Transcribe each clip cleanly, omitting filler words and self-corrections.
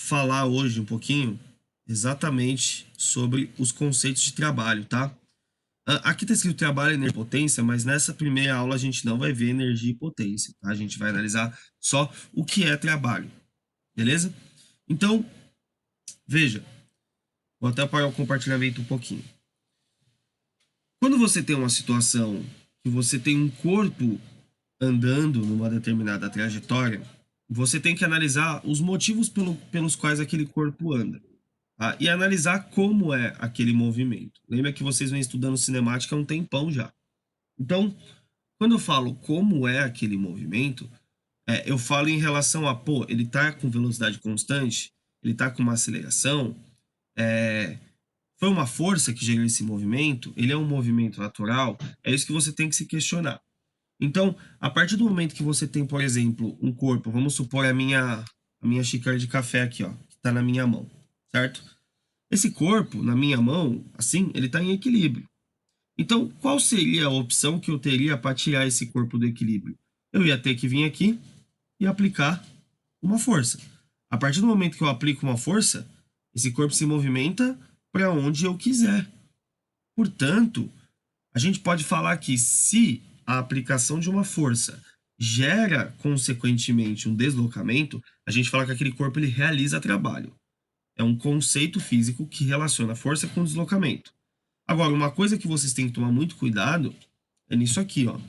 falar hoje um pouquinho exatamente sobre os conceitos de trabalho, tá? Aqui está escrito trabalho, energia e potência, mas nessa primeira aula a gente não vai ver energia e potência, tá? A gente vai analisar só o que é trabalho, beleza? Então, veja, vou até apagar o compartilhamento um pouquinho. Quando você tem uma situação que você tem um corpo andando numa determinada trajetória, você tem que analisar os motivos pelos quais aquele corpo anda. Tá? E analisar como é aquele movimento. Lembra que vocês vêm estudando cinemática há um tempão já. Então, quando eu falo como é aquele movimento, eu falo em relação a, pô, ele tá com velocidade constante, ele tá com uma aceleração, foi uma força que gerou esse movimento, ele é um movimento natural, é isso que você tem que se questionar. Então, a partir do momento que você tem, por exemplo, um corpo, vamos supor a minha xícara de café aqui, ó, que está na minha mão, certo? Esse corpo, na minha mão, assim, ele está em equilíbrio. Então, qual seria a opção que eu teria para tirar esse corpo do equilíbrio? Eu ia ter que vir aqui e aplicar uma força. A partir do momento que eu aplico uma força, esse corpo se movimenta para onde eu quiser. Portanto, a gente pode falar que se a aplicação de uma força gera, consequentemente, um deslocamento, a gente fala que aquele corpo ele realiza trabalho. É um conceito físico que relaciona força com deslocamento. Agora, uma coisa que vocês têm que tomar muito cuidado é nisso aqui, ó.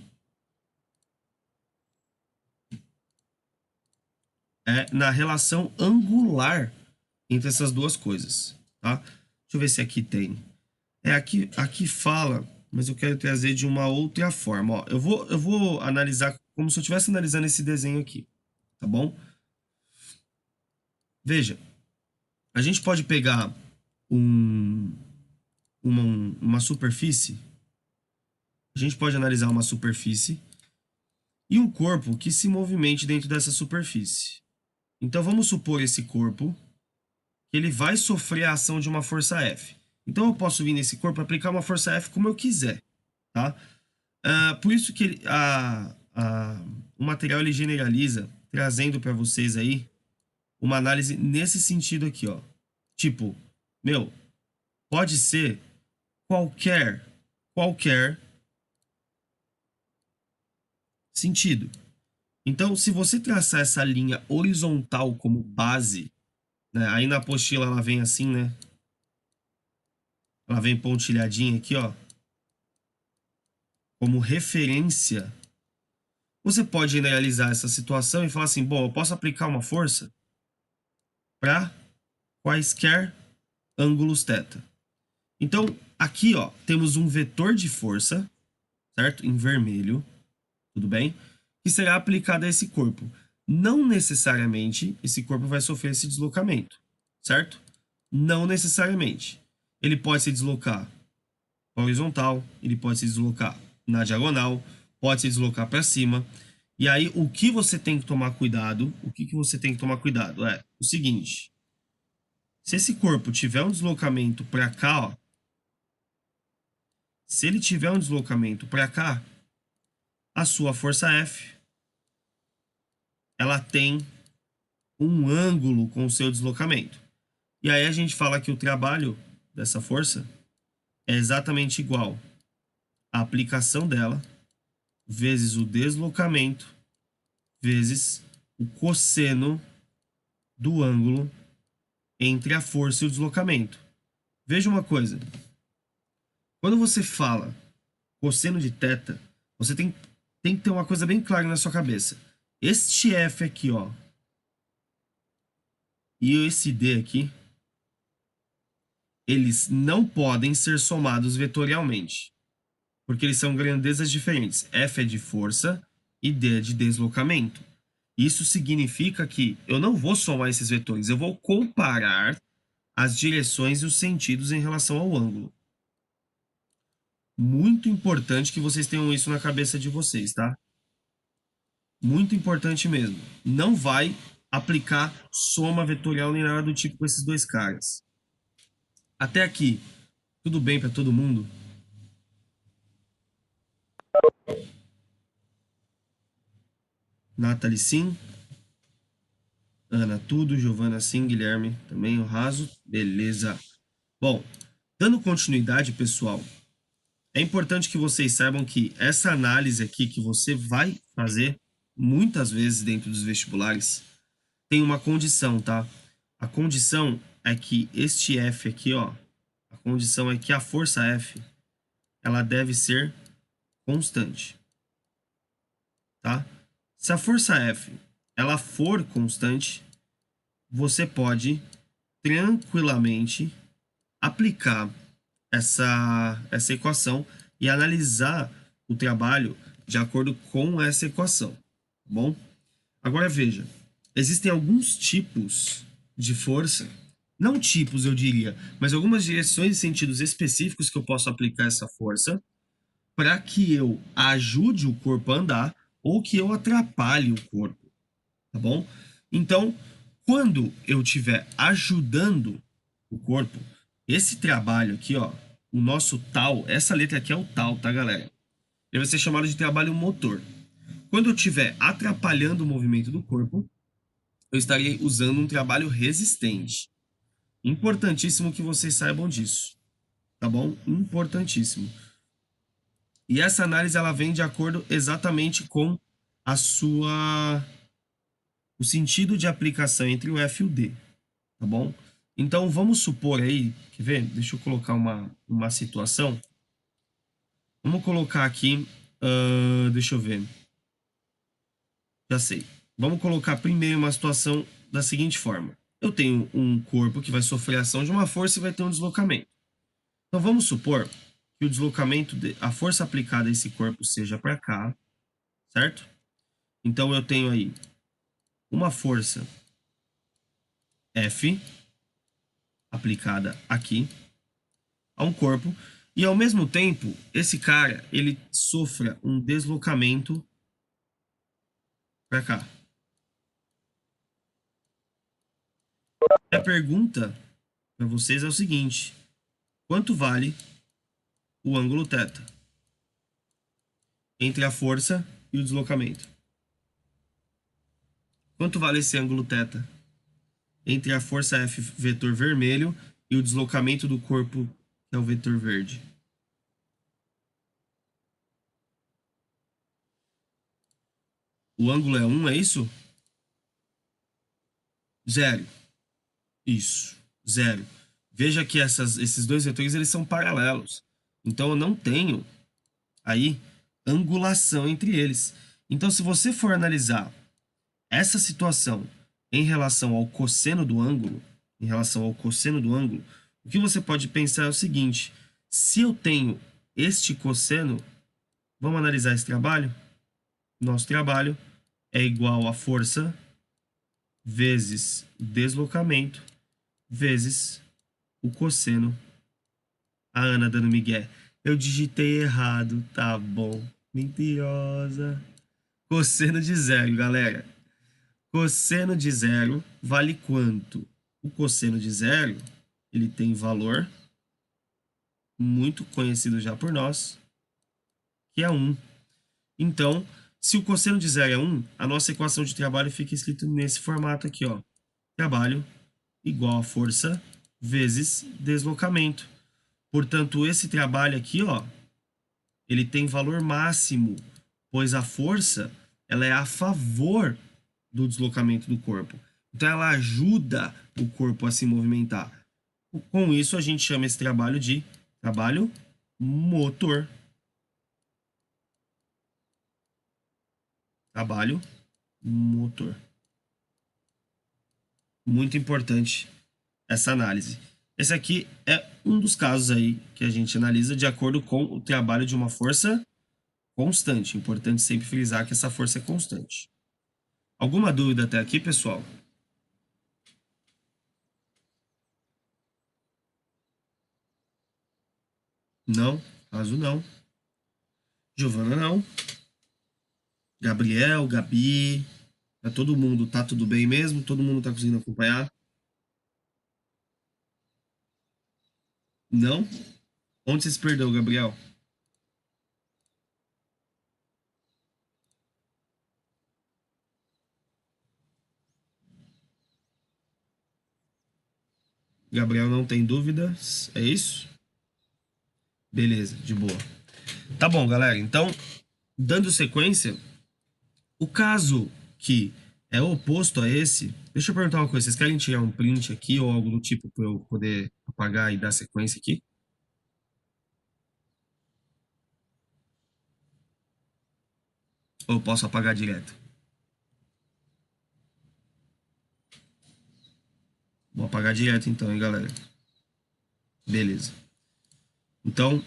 É na relação angular entre essas duas coisas, tá? Deixa eu ver se aqui tem. Aqui fala, mas eu quero trazer de uma outra forma, ó. Eu vou analisar como se eu estivesse analisando esse desenho aqui, tá bom? Veja, a gente pode pegar um, uma superfície, a gente pode analisar uma superfície e um corpo que se movimente dentro dessa superfície. Então vamos supor esse corpo que ele vai sofrer a ação de uma força F. Então eu posso vir nesse corpo e aplicar uma força F como eu quiser, tá? Por isso que o material ele generaliza, trazendo para vocês aí uma análise nesse sentido aqui, ó. Tipo, meu, pode ser qualquer sentido. Então, se você traçar essa linha horizontal como base, né, aí na apostila ela vem assim, né? Ela vem pontilhadinha aqui, ó, como referência. Você pode generalizar essa situação e falar assim: bom, eu posso aplicar uma força para quaisquer ângulos θ. Então, aqui, ó, temos um vetor de força, certo? Em vermelho, tudo bem? Que será aplicado a esse corpo. Não necessariamente esse corpo vai sofrer esse deslocamento, certo? Não necessariamente. Ele pode se deslocar horizontal, ele pode se deslocar na diagonal, pode se deslocar para cima. E aí, o que você tem que tomar cuidado? O que você tem que tomar cuidado é o seguinte: se esse corpo tiver um deslocamento para cá, ó, se ele tiver um deslocamento para cá, a sua força F, ela tem um ângulo com o seu deslocamento. E aí a gente fala que o trabalho dessa força é exatamente igual à aplicação dela vezes o deslocamento vezes o cosseno do ângulo entre a força e o deslocamento. Veja uma coisa. Quando você fala cosseno de θ, você tem que ter uma coisa bem clara na sua cabeça. Este F aqui, ó, e esse D aqui, eles não podem ser somados vetorialmente, porque eles são grandezas diferentes. F é de força e D é de deslocamento. Isso significa que eu não vou somar esses vetores, eu vou comparar as direções e os sentidos em relação ao ângulo. Muito importante que vocês tenham isso na cabeça de vocês, tá? Muito importante mesmo. Não vai aplicar soma vetorial nem nada do tipo com esses dois caras. Até aqui, tudo bem para todo mundo? Nathalie, sim. Ana, tudo. Giovana, sim. Guilherme, também. O raso. Beleza. Bom, dando continuidade, pessoal, é importante que vocês saibam que essa análise aqui que você vai fazer muitas vezes dentro dos vestibulares tem uma condição, tá? A condição é que este F aqui, ó, a condição é que a força F, ela deve ser constante, tá? Se a força F, ela for constante, você pode tranquilamente aplicar essa equação e analisar o trabalho de acordo com essa equação, tá bom? Agora veja, existem alguns tipos de força, não tipos eu diria, mas algumas direções e sentidos específicos que eu posso aplicar essa força para que eu ajude o corpo a andar ou que eu atrapalhe o corpo, tá bom? Então, quando eu estiver ajudando o corpo, esse trabalho aqui, ó, o nosso tal, essa letra aqui é o tal, tá, galera? Ele vai ser chamado de trabalho motor. Quando eu estiver atrapalhando o movimento do corpo, eu estarei usando um trabalho resistente. Importantíssimo que vocês saibam disso, tá bom? Importantíssimo. E essa análise ela vem de acordo exatamente com a sua o sentido de aplicação entre o F e o D, tá bom? Então vamos supor aí, quer ver? Deixa eu colocar uma situação. Vamos colocar aqui, deixa eu ver. Já sei. Vamos colocar primeiro uma situação da seguinte forma. Eu tenho um corpo que vai sofrer a ação de uma força e vai ter um deslocamento. Então vamos supor que o deslocamento, a força aplicada a esse corpo seja para cá, certo? Então eu tenho aí uma força F aplicada aqui a um corpo e ao mesmo tempo esse cara ele sofra um deslocamento para cá. A pergunta para vocês é o seguinte: quanto vale o ângulo θ entre a força e o deslocamento? Quanto vale esse ângulo θ entre a força F vetor vermelho e o deslocamento do corpo, que é o vetor verde? O ângulo é 1, é isso? Zero. Isso, zero. Veja que esses dois vetores eles são paralelos. Então eu não tenho aí angulação entre eles. Então se você for analisar essa situação em relação ao cosseno do ângulo, o que você pode pensar é o seguinte: se eu tenho este cosseno, vamos analisar esse trabalho? Nosso trabalho é igual a força vezes deslocamento vezes o cosseno. A Ana dando migué. Eu digitei errado, tá bom. Mentirosa. Cosseno de zero, galera. Cosseno de zero vale quanto? O cosseno de zero, ele tem valor muito conhecido já por nós, que é 1. Então, se o cosseno de zero é 1, a nossa equação de trabalho fica escrito nesse formato aqui, ó. Trabalho igual a força vezes deslocamento. Portanto, esse trabalho aqui, ó, ele tem valor máximo, pois a força ela é a favor do deslocamento do corpo. Então ela ajuda o corpo a se movimentar. Com isso a gente chama esse trabalho de trabalho motor. Trabalho motor. Muito importante essa análise. Esse aqui é um dos casos aí que a gente analisa de acordo com o trabalho de uma força constante. Importante sempre frisar que essa força é constante. Alguma dúvida até aqui, pessoal? Não, caso não. Giovana não. Gabriel, Gabi, tá todo mundo, tá tudo bem mesmo? Todo mundo tá conseguindo acompanhar? Não? Onde você se perdeu, Gabriel? Gabriel não tem dúvidas, é isso? Beleza, de boa. Tá bom, galera. Então, dando sequência, o caso que é oposto a esse, deixa eu perguntar uma coisa, vocês querem tirar um print aqui ou algo do tipo para eu poder apagar e dar sequência aqui? Ou eu posso apagar direto? Vou apagar direto então, hein, galera? Beleza. Então,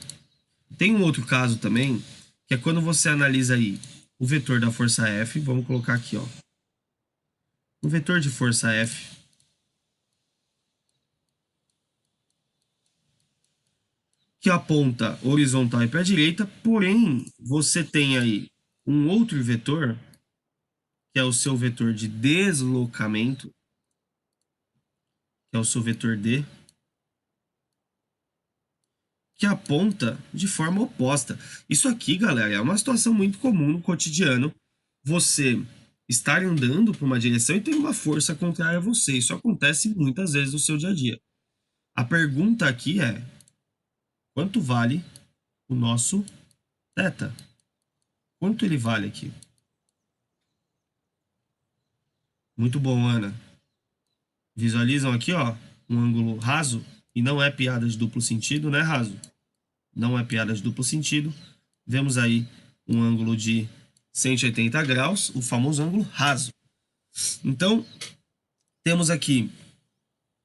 tem um outro caso também, que é quando você analisa aí o vetor da força F, vamos colocar aqui, ó. O vetor de força F que aponta horizontal e para a direita, porém, você tem aí um outro vetor, que é o seu vetor de deslocamento, que é o seu vetor D, que aponta de forma oposta. Isso aqui, galera, é uma situação muito comum no cotidiano. Você estar andando para uma direção e ter uma força contrária a você. Isso acontece muitas vezes no seu dia a dia. A pergunta aqui é: quanto vale o nosso θ? Quanto ele vale aqui? Muito bom, Ana. Visualizam aqui, ó, um ângulo raso, e não é piada de duplo sentido, né, raso? Não é piada de duplo sentido. Vemos aí um ângulo de 180 graus, o famoso ângulo raso. Então, temos aqui,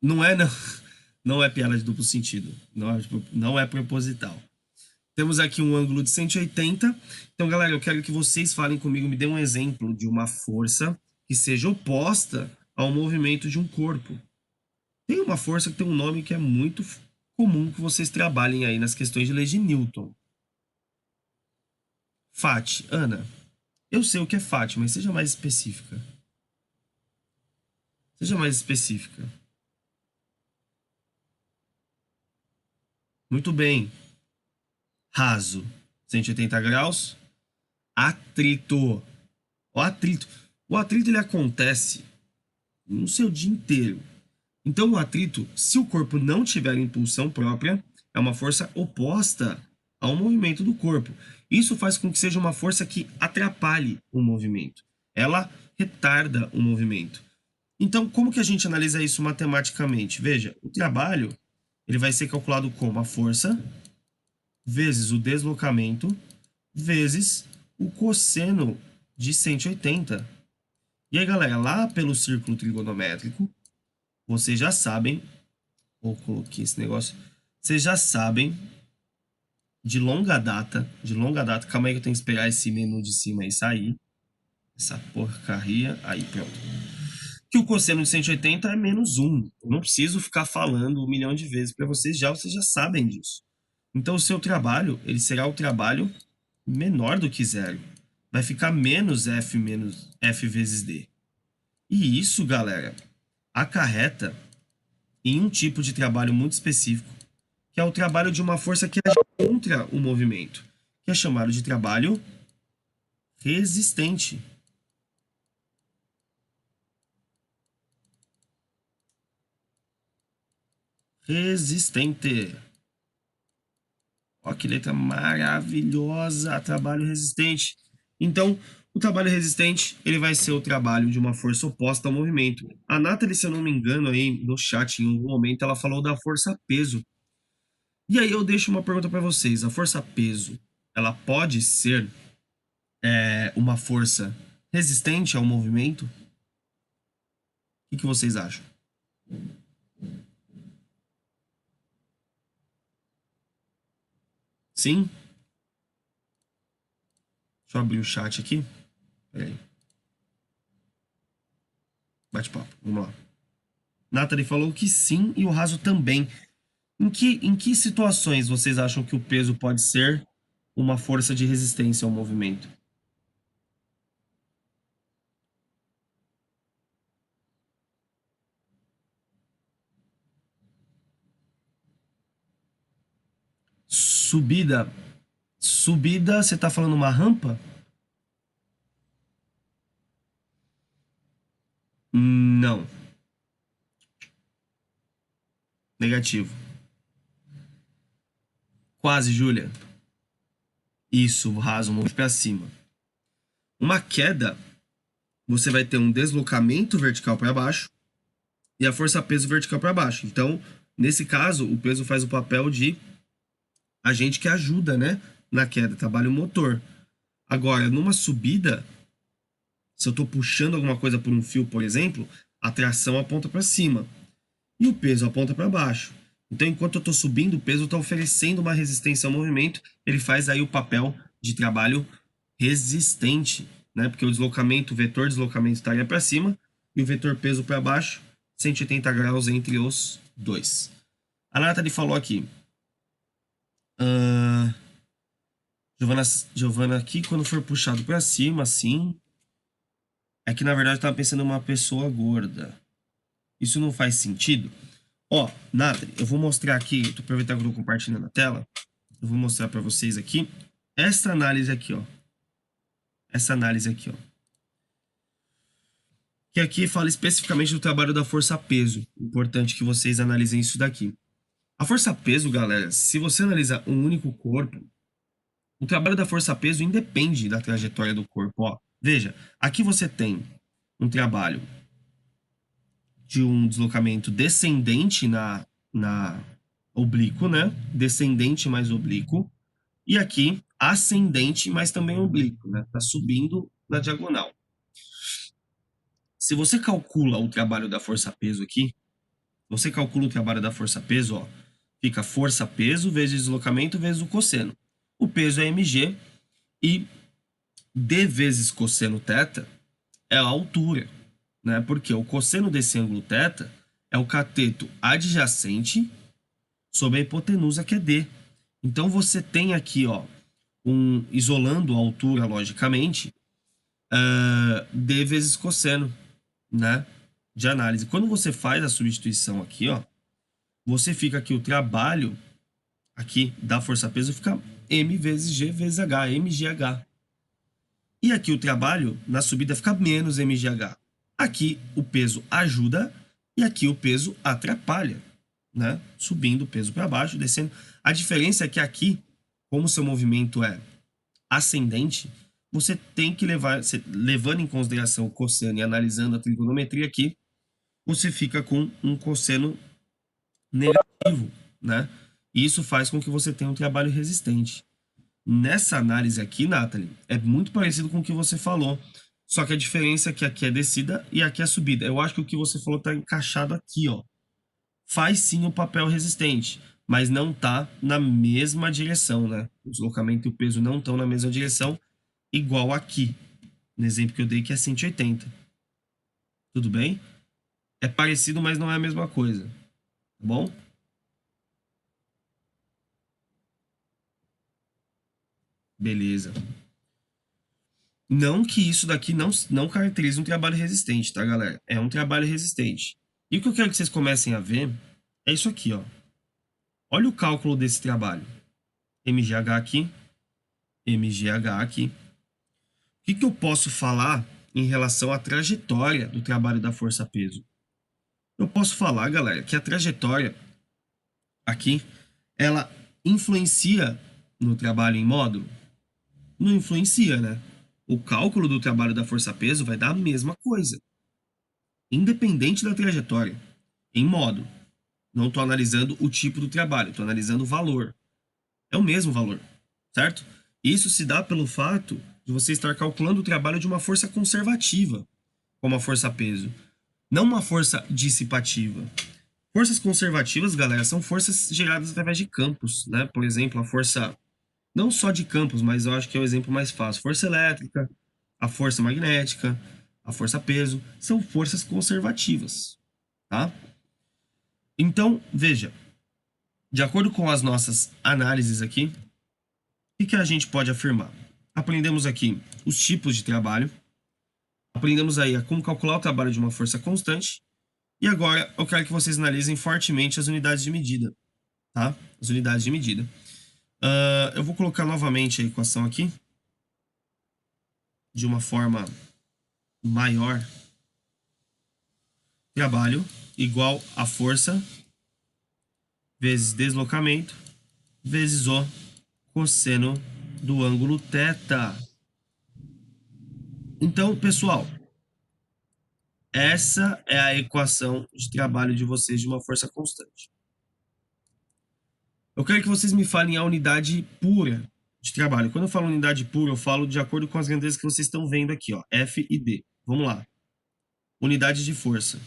não é não, não é piada de duplo sentido, não é proposital. Temos aqui um ângulo de 180. Então, galera, eu quero que vocês falem comigo, me dê um exemplo de uma força que seja oposta ao movimento de um corpo. Tem uma força que tem um nome que é muito comum que vocês trabalhem aí nas questões de leis de Newton. Fat. Ana, eu sei o que é Fat, mas seja mais específica. Seja mais específica. Muito bem. Raso. 180 graus. Atrito. O atrito. O atrito ele acontece no seu dia inteiro. Então, o atrito, se o corpo não tiver impulsão própria, é uma força oposta ao movimento do corpo. Isso faz com que seja uma força que atrapalhe o movimento. Ela retarda o movimento. Então, como que a gente analisa isso matematicamente? Veja, o trabalho ele vai ser calculado como a força vezes o deslocamento vezes o cosseno de 180. E aí, galera, lá pelo círculo trigonométrico, vocês já sabem, ou coloquei esse negócio, vocês já sabem de longa data, calma aí que eu tenho que esperar esse menu de cima aí sair, essa porcaria, aí pronto. Que o cosseno de 180 é menos 1. Eu não preciso ficar falando 1 milhão de vezes para vocês já sabem disso. Então o seu trabalho, ele será o trabalho menor do que zero. Vai ficar menos F vezes D. E isso, galera, acarreta em um tipo de trabalho muito específico, que é o trabalho de uma força que age contra o movimento, que é chamado de trabalho resistente. Resistente. Ó, que letra maravilhosa, trabalho resistente. Então, o trabalho resistente, ele vai ser o trabalho de uma força oposta ao movimento. A Nathalie, se eu não me engano, aí no chat, em algum momento, ela falou da força peso. E aí eu deixo uma pergunta para vocês. A força peso, ela pode ser uma força resistente ao movimento? O que vocês acham? Sim? Deixa eu abrir o chat aqui. Peraí. Bate-papo. Vamos lá. Nathalie falou que sim e o Raso também. Em que situações vocês acham que o peso pode ser uma força de resistência ao movimento? Subida. Subida, você está falando uma rampa? Não. Negativo. Quase, Júlia. Isso, raso, monte para cima. Uma queda, você vai ter um deslocamento vertical para baixo e a força-peso vertical para baixo. Então, nesse caso, o peso faz o papel de agente que ajuda, né, na queda, trabalha o motor. Agora, numa subida, se eu estou puxando alguma coisa por um fio, por exemplo, a tração aponta para cima e o peso aponta para baixo. Então, enquanto eu estou subindo, o peso está oferecendo uma resistência ao movimento, ele faz aí o papel de trabalho resistente, né? Porque o deslocamento, o vetor deslocamento estaria para cima e o vetor peso para baixo, 180 graus entre os dois. A Nathalie falou aqui. Giovana aqui, quando for puxado para cima, assim. É que na verdade eu tava pensando em uma pessoa gorda. Isso não faz sentido? Ó, Nathalie, eu vou mostrar aqui, tô aproveitando que eu tô compartilhando a tela. Eu vou mostrar para vocês aqui essa análise aqui, ó. Essa análise aqui, ó. Que aqui fala especificamente do trabalho da força-peso. Importante que vocês analisem isso daqui. A força-peso, galera, se você analisar um único corpo, o trabalho da força-peso independe da trajetória do corpo, ó. Veja, aqui você tem um trabalho de um deslocamento descendente na oblíquo, né? Descendente mais oblíquo. E aqui ascendente, mas também oblíquo, né? Tá subindo na diagonal. Se você calcula o trabalho da força-peso aqui, você calcula o trabalho da força-peso, ó, fica força-peso vezes deslocamento vezes o cosseno. O peso é mg e d vezes cosseno θ é a altura, né? Porque o cosseno desse ângulo θ é o cateto adjacente sobre a hipotenusa, que é d. Então você tem aqui, ó, isolando a altura, logicamente, d vezes cosseno, né, de análise. Quando você faz a substituição aqui, ó, você fica aqui o trabalho aqui da força-peso fica m vezes g vezes h, mgh. E aqui o trabalho na subida fica menos mgh. Aqui o peso ajuda e aqui o peso atrapalha, né? Subindo o peso para baixo, descendo. A diferença é que aqui, como o seu movimento é ascendente, você tem que levando em consideração o cosseno e analisando a trigonometria aqui, você fica com um cosseno negativo, né? E isso faz com que você tenha um trabalho resistente. Nessa análise aqui, Nathalie, é muito parecido com o que você falou, só que a diferença é que aqui é descida e aqui é subida. Eu acho que o que você falou está encaixado aqui, ó. Faz sim o papel resistente, mas não está na mesma direção, né? O deslocamento e o peso não estão na mesma direção, igual aqui, no exemplo que eu dei, que é 180. Tudo bem? É parecido, mas não é a mesma coisa. Tá bom? Beleza. Não que isso daqui não caracterize um trabalho resistente, tá, galera? É um trabalho resistente. E o que eu quero que vocês comecem a ver é isso aqui, ó. Olha o cálculo desse trabalho. MGH aqui, MGH aqui. O que eu posso falar em relação à trajetória do trabalho da força-peso? Eu posso falar, galera, que a trajetória aqui, ela influencia no trabalho em módulo? Não influencia, né? O cálculo do trabalho da força-peso vai dar a mesma coisa, independente da trajetória, em módulo. Não estou analisando o tipo do trabalho, estou analisando o valor. É o mesmo valor, certo? Isso se dá pelo fato de você estar calculando o trabalho de uma força conservativa, como a força-peso, não uma força dissipativa. Forças conservativas, galera, são forças geradas através de campos, né? Por exemplo, a força, não só de campos, mas eu acho que é o exemplo mais fácil. Força elétrica, a força magnética, a força-peso, são forças conservativas, tá? Então, veja, de acordo com as nossas análises aqui, o que a gente pode afirmar? Aprendemos aqui os tipos de trabalho, aprendemos aí a como calcular o trabalho de uma força constante, e agora eu quero que vocês analisem fortemente as unidades de medida, tá? As unidades de medida. Eu vou colocar novamente a equação aqui, de uma forma maior. Trabalho igual a força vezes deslocamento vezes o cosseno do ângulo θ. Então, pessoal, essa é a equação de trabalho de vocês de uma força constante. Eu quero que vocês me falem a unidade pura de trabalho. Quando eu falo unidade pura, eu falo de acordo com as grandezas que vocês estão vendo aqui, ó, F e D. Vamos lá. Unidade de força.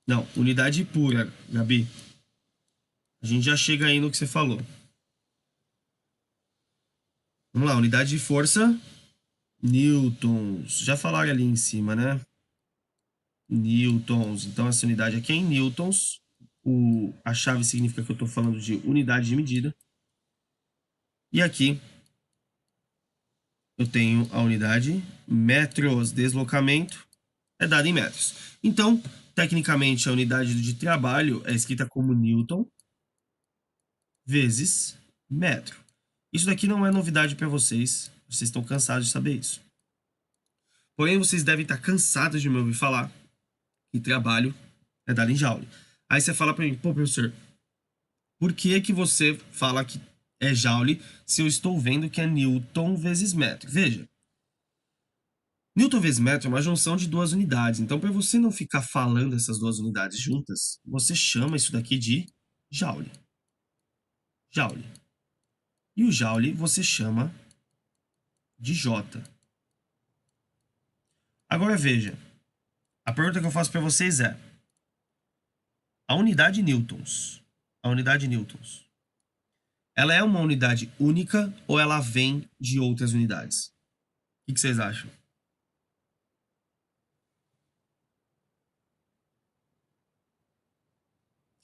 Não, unidade pura, Gabi. A gente já chega aí no que você falou. Vamos lá, unidade de força, newtons. Já falaram ali em cima, né? Newtons. Então, essa unidade aqui é em newtons. A chave significa que eu estou falando de unidade de medida. E aqui eu tenho a unidade metros. Deslocamento é dada em metros. Então, tecnicamente, a unidade de trabalho é escrita como newton vezes metro. Isso daqui não é novidade para vocês. Vocês estão cansados de saber isso. Porém, vocês devem estar cansados de me ouvir falar que trabalho é dado em joule. Aí você fala para mim, pô, professor, por que que você fala que é joule se eu estou vendo que é newton vezes metro? Veja, newton vezes metro é uma junção de duas unidades. Então, para você não ficar falando essas duas unidades juntas, você chama isso daqui de joule. Joule. E o joule você chama de J. Agora veja, a pergunta que eu faço para vocês é: a unidade newtons, ela é uma unidade única ou ela vem de outras unidades? O que vocês acham?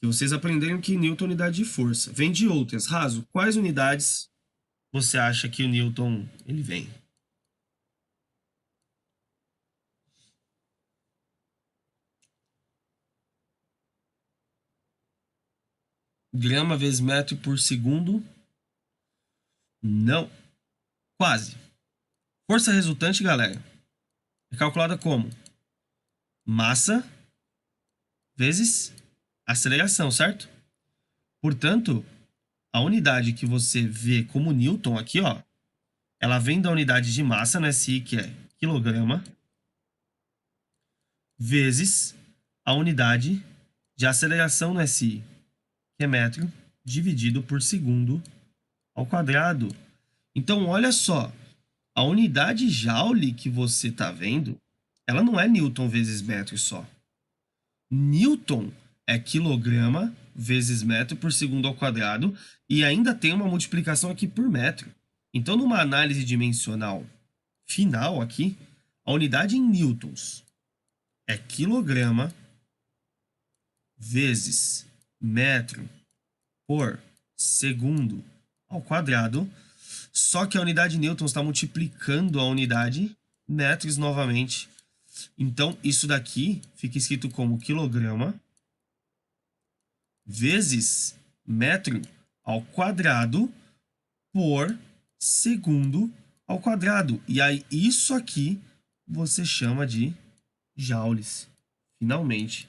Se vocês aprenderam que Newton é unidade de força, vem de outras. Raso, quais unidades você acha que o Newton ele vem? Grama vezes metro por segundo? Não. Quase. Força resultante, galera, é calculada como massa vezes aceleração, certo? Portanto, a unidade que você vê como Newton aqui, ó, ela vem da unidade de massa, né, SI, que é quilograma, vezes a unidade de aceleração no SI, que é metro, dividido por segundo ao quadrado. Então, olha só, a unidade joule que você está vendo, ela não é Newton vezes metro só. Newton é quilograma vezes metro por segundo ao quadrado e ainda tem uma multiplicação aqui por metro. Então, numa análise dimensional final aqui, a unidade em newtons é quilograma vezes metro por segundo ao quadrado, só que a unidade newtons está multiplicando a unidade metros novamente. Então, isso daqui fica escrito como quilograma vezes metro ao quadrado por segundo ao quadrado. E aí, isso aqui você chama de joules. Finalmente,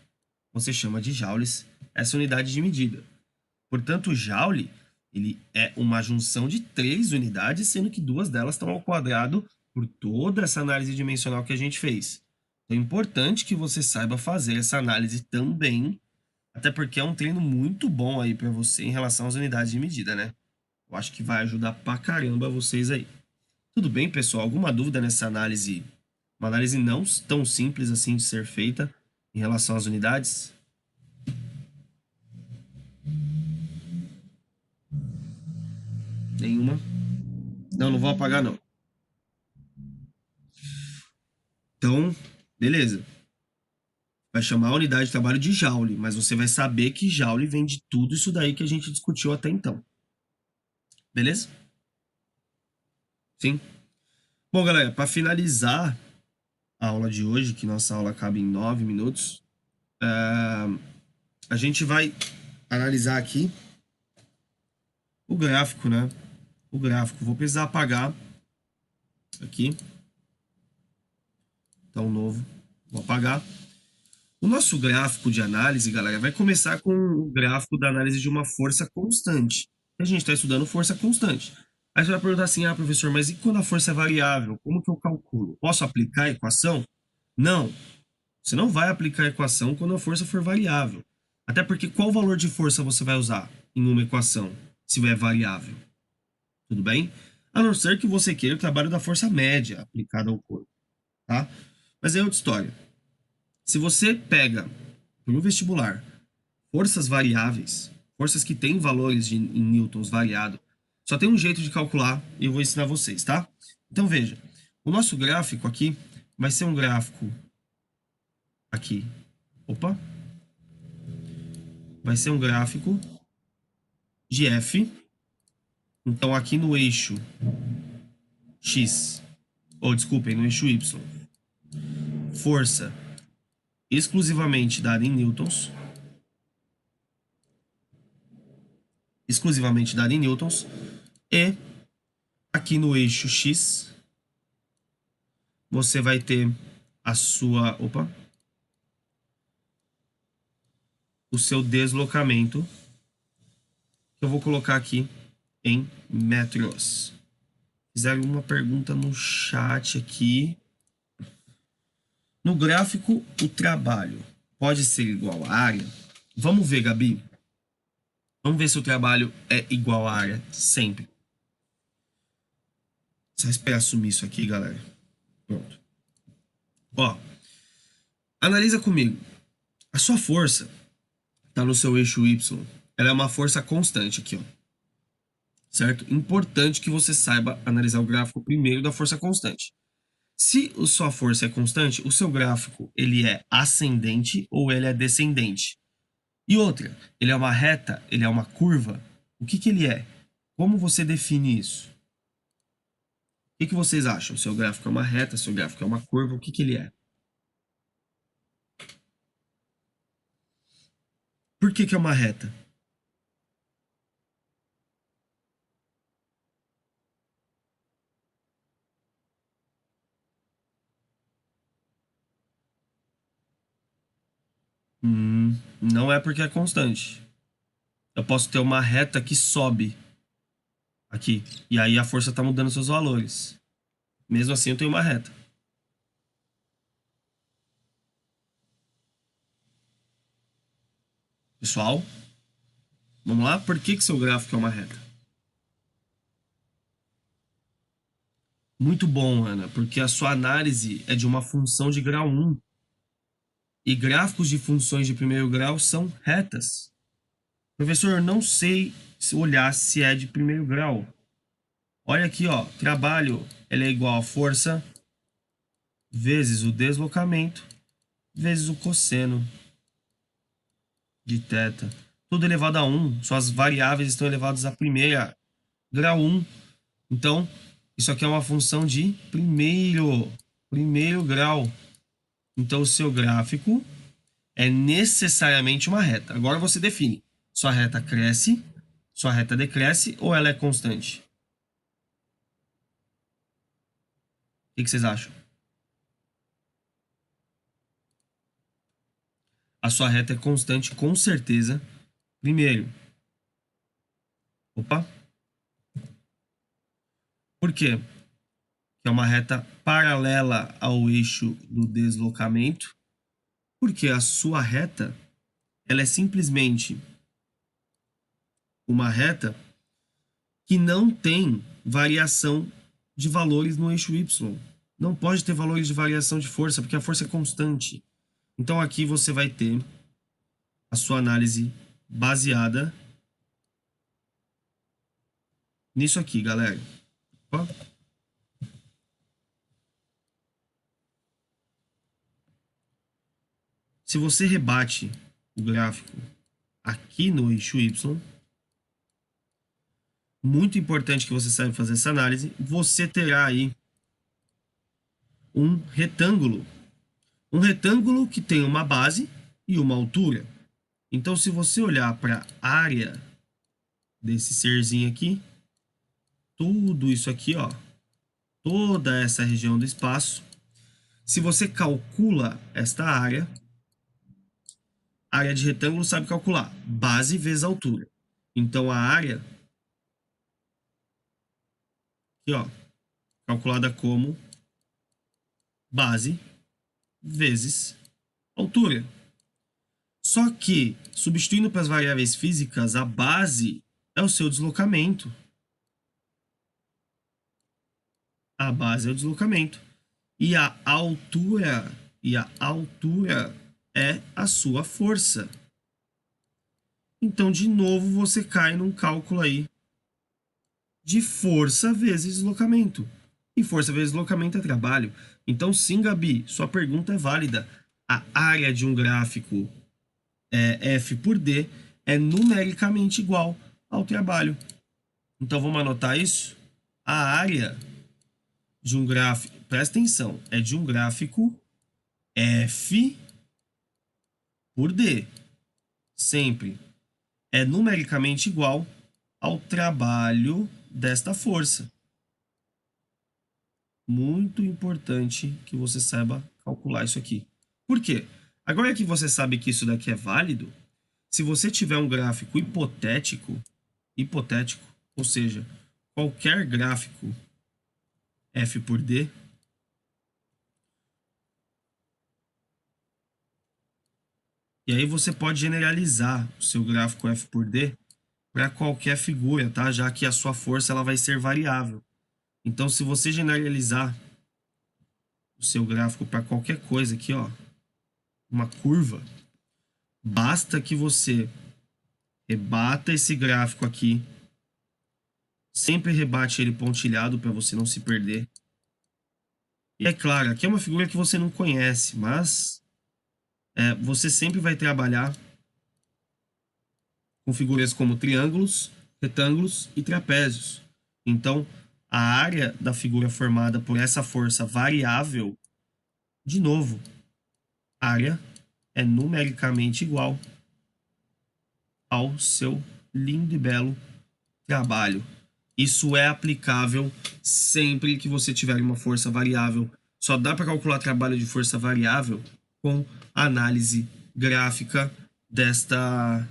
você chama de joules essa unidade de medida. Portanto, o joule ele é uma junção de 3 unidades, sendo que 2 delas estão ao quadrado por toda essa análise dimensional que a gente fez. Então, é importante que você saiba fazer essa análise também, até porque é um treino muito bom aí para você em relação às unidades de medida, né? Eu acho que vai ajudar pra caramba vocês aí. Tudo bem, pessoal? Alguma dúvida nessa análise? Uma análise não tão simples assim de ser feita em relação às unidades? Nenhuma? Não, não vou apagar não. Então, beleza. Vai chamar a unidade de trabalho de joule, mas você vai saber que joule vem de tudo isso daí que a gente discutiu até então. Beleza? Sim? Bom, galera, para finalizar a aula de hoje, que nossa aula acaba em 9 minutos, a gente vai analisar aqui o gráfico, né? O gráfico. Vou precisar apagar aqui. Então, novo. Vou apagar. O nosso gráfico de análise, galera, vai começar com o gráfico da análise de uma força constante. A gente está estudando força constante. Aí você vai perguntar assim, ah, professor, mas e quando a força é variável? Como que eu calculo? Posso aplicar a equação? Não, você não vai aplicar a equação quando a força for variável. Até porque qual valor de força você vai usar em uma equação, se é variável? Tudo bem? A não ser que você queira o trabalho da força média aplicada ao corpo, tá? Mas é outra história. Se você pega no vestibular forças variáveis, forças que têm valores em newtons variado, só tem um jeito de calcular e eu vou ensinar vocês, tá? Então veja, o nosso gráfico aqui vai ser um gráfico aqui. Opa! Vai ser um gráfico de F. Então aqui no eixo X, ou desculpem, no eixo Y, força exclusivamente dada em newtons, e aqui no eixo X você vai ter a sua, o seu deslocamento, que eu vou colocar aqui em metros. Fizeram uma pergunta no chat aqui. No gráfico, o trabalho pode ser igual à área? Vamos ver, Gabi. Vamos ver se o trabalho é igual à área sempre. Só esperar assumir isso aqui, galera. Pronto. Ó, analisa comigo. A sua força está no seu eixo Y. Ela é uma força constante aqui, ó. Certo? Importante que você saiba analisar o gráfico primeiro da força constante. Se a sua força é constante, o seu gráfico ele é ascendente ou ele é descendente. E outra, ele é uma reta, ele é uma curva. O que ele é? Como você define isso? O que vocês acham? Seu gráfico é uma reta, seu gráfico é uma curva, o que ele é? Por que é uma reta? Não é porque é constante. Eu posso ter uma reta que sobe aqui, e aí a força está mudando seus valores. Mesmo assim, eu tenho uma reta. Pessoal, vamos lá? Por que seu gráfico é uma reta? Muito bom, Ana, porque a sua análise é de uma função de grau 1. E gráficos de funções de primeiro grau são retas. Professor, eu não sei olhar se é de primeiro grau. Olha aqui, ó, trabalho, ele é igual a força vezes o deslocamento vezes o cosseno de θ. Tudo elevado a 1. Suas variáveis estão elevadas a primeira, grau 1. Então, isso aqui é uma função de primeiro grau. Então, o seu gráfico é necessariamente uma reta. Agora você define. Sua reta cresce, sua reta decresce ou ela é constante? O que vocês acham? A sua reta é constante, com certeza. Primeiro. Opa. Por quê? Que é uma reta paralela ao eixo do deslocamento. Porque a sua reta, ela é simplesmente uma reta que não tem variação de valores no eixo Y. Não pode ter valores de variação de força, porque a força é constante. Então aqui você vai ter a sua análise baseada nisso aqui, galera. Ó. Se você rebate o gráfico aqui no eixo Y, muito importante que você saiba fazer essa análise, você terá aí um retângulo. Um retângulo que tem uma base e uma altura. Então, se você olhar para a área desse serzinho aqui, tudo isso aqui, ó, toda essa região do espaço, se você calcula esta área, área de retângulo sabe calcular. Base vezes altura. Então, a área, aqui, ó, calculada como base vezes altura. Só que, substituindo para as variáveis físicas, a base é o seu deslocamento. A base é o deslocamento. E a altura é a sua força. Então, de novo, você cai num cálculo aí de força vezes deslocamento. E força vezes deslocamento é trabalho. Então, sim, Gabi, sua pergunta é válida. A área de um gráfico F por D é numericamente igual ao trabalho. Então, vamos anotar isso? A área de um gráfico, presta atenção, é de um gráfico F por D. Sempre é numericamente igual ao trabalho desta força. Muito importante que você saiba calcular isso aqui. Por quê? Agora que você sabe que isso daqui é válido, se você tiver um gráfico hipotético, ou seja, qualquer gráfico F por D, e aí você pode generalizar o seu gráfico F por D para qualquer figura, tá? Já que a sua força ela vai ser variável. Então, se você generalizar o seu gráfico para qualquer coisa aqui, ó, uma curva, basta que você rebata esse gráfico aqui, sempre rebate ele pontilhado para você não se perder. E é claro, aqui é uma figura que você não conhece, mas você sempre vai trabalhar com figuras como triângulos, retângulos e trapézios. Então, a área da figura formada por essa força variável, de novo, área é numericamente igual ao seu lindo e belo trabalho. Isso é aplicável sempre que você tiver uma força variável. Só dá para calcular trabalho de força variável com análise gráfica desta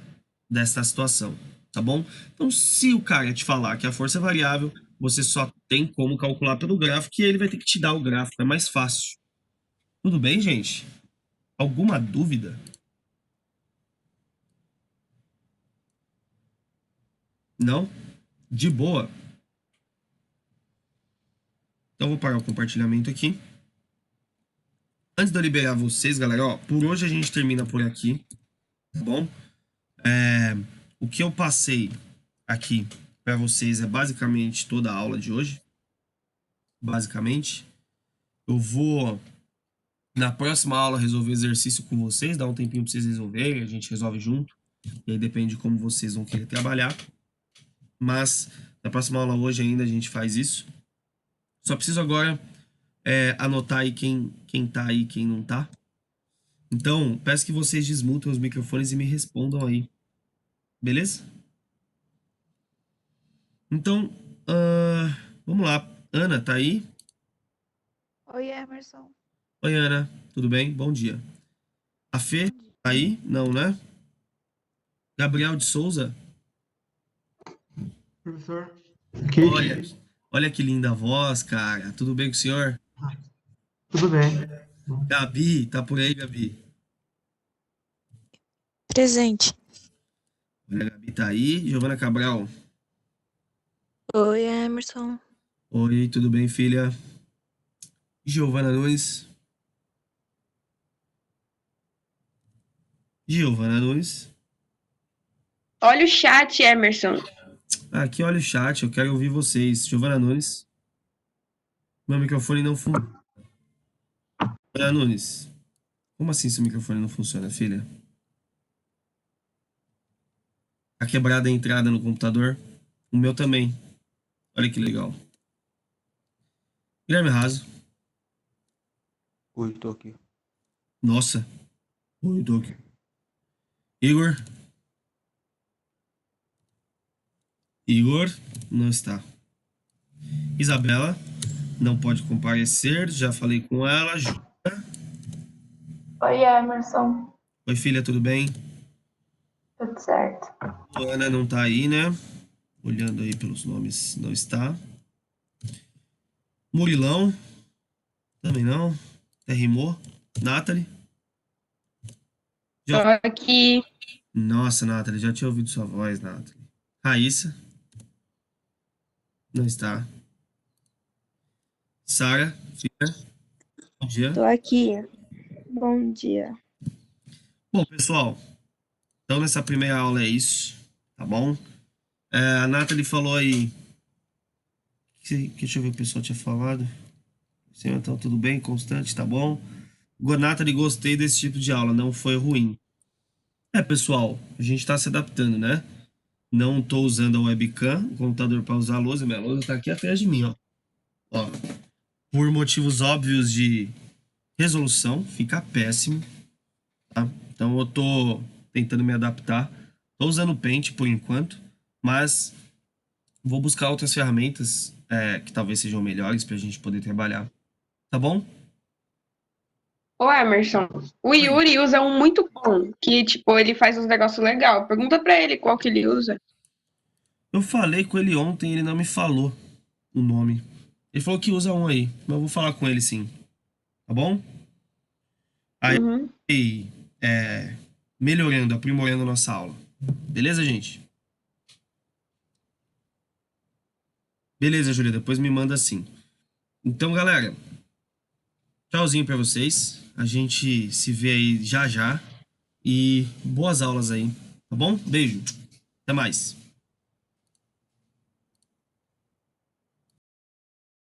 situação, tá bom? Então, se o cara te falar que a força é variável, você só tem como calcular pelo gráfico e ele vai ter que te dar o gráfico, é mais fácil. Tudo bem, gente? Alguma dúvida? Não? De boa. Então, vou parar o compartilhamento aqui. Antes de eu liberar vocês, galera, ó, por hoje a gente termina por aqui, tá bom? O que eu passei aqui para vocês é basicamente toda a aula de hoje. Basicamente. Eu vou, na próxima aula, resolver exercício com vocês, dar um tempinho para vocês resolverem, a gente resolve junto. E aí depende de como vocês vão querer trabalhar. Mas na próxima aula hoje ainda a gente faz isso. Só preciso agora anotar aí quem tá aí, quem não tá. Então, peço que vocês desmutem os microfones e me respondam aí. Beleza? Então, vamos lá. Ana, tá aí? Oi, Emerson. Oi, Ana. Tudo bem? Bom dia. A Fê, Bom dia. tá aí? Não, né? Gabriel de Souza? Professor, Olha que linda voz, cara. Tudo bem com o senhor? tudo bem. Gabi, tá por aí, Gabi? Presente. Olha, a Gabi tá aí. Giovana Cabral. Oi, Emerson. Oi, tudo bem, filha? Giovana Nunes. Giovana Nunes. Olha o chat, Emerson. Aqui, olha o chat, eu quero ouvir vocês. Giovana Nunes. Meu microfone não funciona. Giovana Nunes. Como assim seu microfone não funciona, filha? Tá quebrada a entrada no computador? O meu também. Olha que legal. Guilherme Raso. Oi, tô aqui. Nossa. Oi, tô aqui. Igor. Igor não está. Isabela não pode comparecer, já falei com ela. Oi, Emerson. Oi, filha, tudo bem? Tudo certo. Ana não tá aí, né? Olhando aí pelos nomes, não está. Murilão, também não. Até rimou. Nathalie. Tô aqui. Nossa, Nathalie, já tinha ouvido sua voz, Nathalie. Raíssa. Não está. Sara, filha. Bom dia. Tô aqui. Bom dia. Bom, pessoal, então nessa primeira aula é isso, tá bom? A Nathalie falou aí. Deixa eu ver o que o pessoal tinha falado. Sim, então tudo bem, constante, tá bom? Nathalie, gostei desse tipo de aula, não foi ruim. Pessoal, a gente tá se adaptando, né? Não tô usando a webcam, o computador para usar a lousa. Minha lousa tá aqui atrás de mim, ó. Ó. Por motivos óbvios de resolução, fica péssimo, tá? Então eu tô tentando me adaptar. Tô usando o Paint por enquanto, mas vou buscar outras ferramentas que talvez sejam melhores pra gente poder trabalhar. Tá bom? Ô, Emerson, o Yuri usa um muito bom, que, tipo, ele faz uns negócios legais. Pergunta pra ele qual que ele usa. Eu falei com ele ontem, ele não me falou o nome. Ele falou que usa um aí, mas eu vou falar com ele sim. Tá bom? Aí, Uhum. melhorando, aprimorando a nossa aula. Beleza, gente? Beleza, Júlia, depois me manda assim. Então, galera, tchauzinho pra vocês. A gente se vê aí já já. E boas aulas aí, tá bom? Beijo. Até mais.